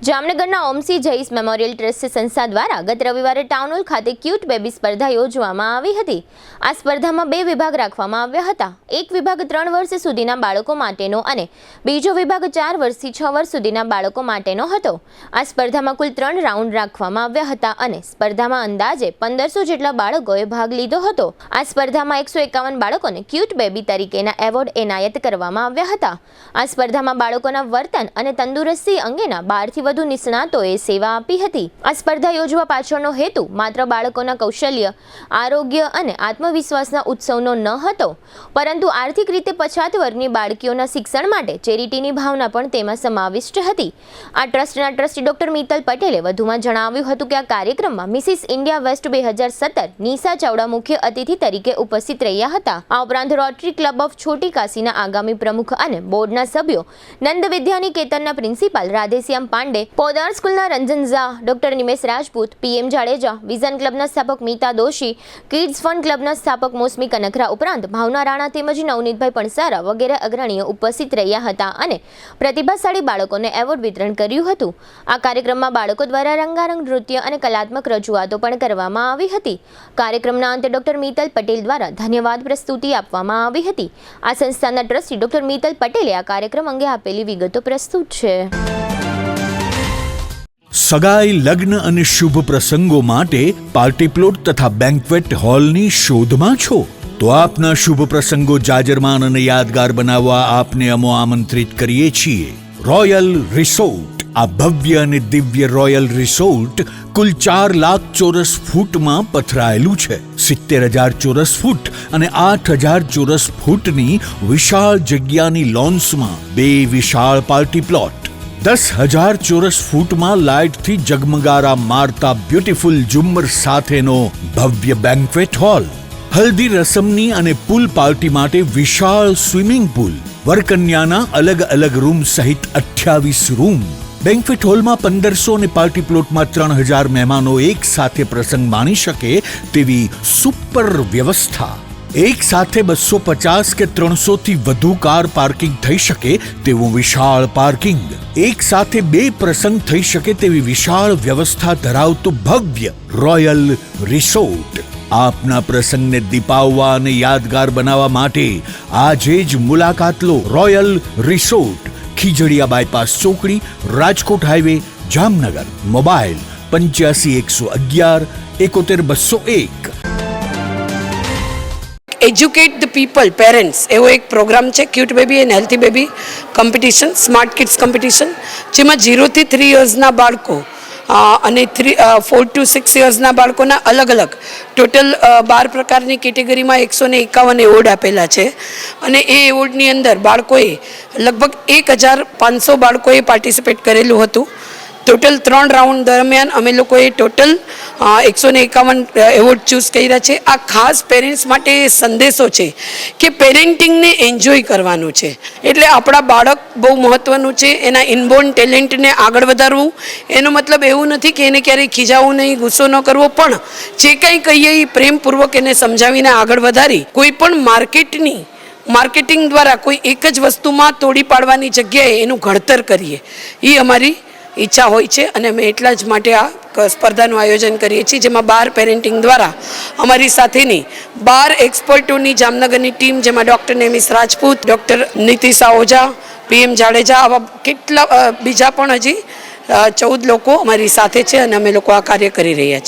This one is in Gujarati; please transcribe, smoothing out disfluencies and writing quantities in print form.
જામનગરના ઓમસી જઈસ મેમોરિયલ ટ્રસ્ટ સંસ્થા દ્વારા ગત રવિવારે ટાઉન હોલ ખાતે ક્યુટ બેબી સ્પર્ધા યોજવામાં આવી હતી। આ સ્પર્ધામાં 2 વિભાગ રાખવામાં આવ્યા હતા। એક વિભાગ 3 વર્ષ સુધીના બાળકો માટેનો અને બીજો વિભાગ 4 વર્ષથી 6 વર્ષ સુધીના બાળકો માટેનો હતો। આ સ્પર્ધામાં કુલ 3 રાઉન્ડ રાખવામાં આવ્યા હતા અને સ્પર્ધામાં અંદાજે 1500 જેટલા બાળકોએ ભાગ લીધો હતો। આ સ્પર્ધામાં 151 બાળકોને ક્યુટ બેબી તરીકેના એવોર્ડ એનાયત કરવામાં આવ્યા હતા। આ સ્પર્ધામાં બાળકોના વર્તન અને તંદુરસ્તી અંગેના 12 થી વધુ નિષ્ણાતોએ સેવા આપી હતી। આ સ્પર્ધા યોજવા પાછળનો હેતુ માત્ર બાળકોના કૌશલ્ય, આરોગ્ય અને આત્મવિશ્વાસના ઉત્સવનો ન હતો, પરંતુ આર્થિક રીતે પછાત વર્ગની બાળકીઓના શિક્ષણ માટે ચેરિટીની ભાવના પણ તેમાં સમાવિષ્ટ હતી। આ ટ્રસ્ટના ટ્રસ્ટી ડોક્ટર મિત્તલ પટેલે વધુમાં જણાવ્યું હતું કે આ કાર્યક્રમમાં Mrs India West 2017 Nisha Chavda મુખ્ય અતિથિ તરીકે ઉપસ્થિત રહ્યા હતા। આ ઉપરાંત રોટરી ક્લબ ઓફ છોટી કાશીના આગામી પ્રમુખ અને બોર્ડના સભ્યો, નંદ વિદ્યાનિકેતનના પ્રિન્સિપાલ રાધેશ્યામ પાંડે, પોદાર સ્કૂલના Ranjan Jha, doctor Nimesh Rajput, PM Jadeja, vision ક્લબના સ્થાપક મીતા દોશી, કિડ્સ ફન ક્લબના સ્થાપક મોસમી કનખરા ઉપરાંત ભાવના રાણા તેમજ નવનીતભાઈ પણસારા વગેરે અગ્રણીઓ ઉપસ્થિત રહ્યા હતા અને પ્રતિભાશાળી બાળકોને એવોર્ડ વિતરણ કર્યું હતું। આ કાર્યક્રમમાં બાળકો દ્વારા રંગારંગ નૃત્ય અને કલાત્મક રજૂઆતો પણ કરવામાં આવી હતી। કાર્યક્રમના અંતે ડોક્ટર મિત્તલ પટેલ દ્વારા ધન્યવાદ પ્રસ્તુતિ આપવામાં આવી હતી। આ સંસ્થાના ટ્રસ્ટી ડોક્ટર મિત્તલ પટેલે આ કાર્યક્રમ અંગે આપેલી વિગતો પ્રસ્તુત છે। સગાઈ, લગ્ન અને શુભ પ્રસંગો માટે પાર્ટી પ્લોટ તથા બેન્ક્વેટ હોલની શોધમાં છો તો આપના શુભ પ્રસંગો જાજરમાન અને યાદગાર બનાવવા આપને અમો આમંત્રિત કરીએ છીએ। રોયલ રિસોર્ટ, આ ભવ્ય અને દિવ્ય રોયલ રિસોર્ટ કુલ 4 લાખ ચોરસ ફૂટમાં પથરાયેલું છે। 70,000 ચોરસ ફૂટ અને 8,000 ચોરસ ફૂટની વિશાળ જગ્યાની લોન્સમાં 2 વિશાળ પાર્ટી પ્લોટ, 10,000 ચોરસ ફૂટમાં લાઇટથી જગમગારા મારતા બ્યુટીફુલ ઝુમ્મર સાથેનો ભવ્ય બેન્ક્વેટ હોલ, હલ્દી રસમની અને પૂલ પાર્ટી માટે વિશાળ સ્વિમિંગ પૂલ, વરકન્યાના અલગ અલગ રૂમ સહિત 28 રૂમ। બેન્ક્વેટ હોલમાં 1500 અને પાર્ટી પ્લોટમાં 3000 મહેમાનો એક સાથે પ્રસંગ માણી શકે તેવી સુપર વ્યવસ્થા। એક સાથે 250 કે 300 થી વધુ કાર પાર્કિંગ થઈ શકે તેવું વિશાળ પાર્કિંગ, એક સાથે 2 પ્રસંગ થઈ શકે તેવી વિશાળ વ્યવસ્થા ધરાવતું ભવ્ય રોયલ રિસોર્ટ। આપના પ્રસંગને દીપાવવા અને યાદગાર બનાવવા માટે આજે જ મુલાકાત લો। રોયલ રિસોર્ટ, ખીજડીયા બાયપાસ ચોકડી, Rajkot highway, Jamnagar. Mobile 85 111 71 201। Educate the people, parents એવો એક પ્રોગ્રામ છે cute baby and healthy baby competition, smart kids competition, જેમાં 0 થી 3 યર્સના બાળકો અને 4 to 6 યર્સના બાળકોના અલગ અલગ ટોટલ 12 પ્રકારની કેટેગરીમાં 151 એવોર્ડ આપેલા છે અને એ એવોર્ડની અંદર બાળકોએ લગભગ 1500 બાળકોએ પાર્ટિસિપેટ કરેલું હતું। ટોટલ 3 રાઉન્ડ દરમિયાન અમે લોકોએ ટોટલ 151 એવોર્ડ ચૂઝ કર્યા છે। આ ખાસ પેરેન્ટ્સ માટે સંદેશો છે કે પેરેન્ટિંગને એન્જોય કરવાનું છે, એટલે આપણા બાળક બહુ મહત્ત્વનું છે। એના ઇનબોર્ન ટેલેન્ટને આગળ વધારવું, એનો મતલબ એવું નથી કે એને ક્યારેય ખીજાવવું નહીં, ગુસ્સો ન કરવો, પણ જે કંઈ કહીએ એ પ્રેમપૂર્વક એને સમજાવીને આગળ વધારી કોઈ પણ માર્કેટિંગ દ્વારા કોઈ એક જ વસ્તુમાં તોડી પાડવાની જગ્યાએ એનું ઘડતર કરીએ, એ અમારી ઈચ્છા હોય છે અને અમે એટલા જ માટે આ સ્પર્ધાનું આયોજન કરીએ છીએ, જેમાં 12 પેરેન્ટિંગ દ્વારા અમારી સાથેની 12 એક્સપર્ટોની જામનગરની ટીમ, જેમાં doctor Nimesh Rajput, doctor Nitisha Ojha, PM Jadeja, આવા કેટલા બીજા પણ હજી 14 લોકો અમારી સાથે છે અને અમે લોકો આ કાર્ય કરી રહ્યા છીએ।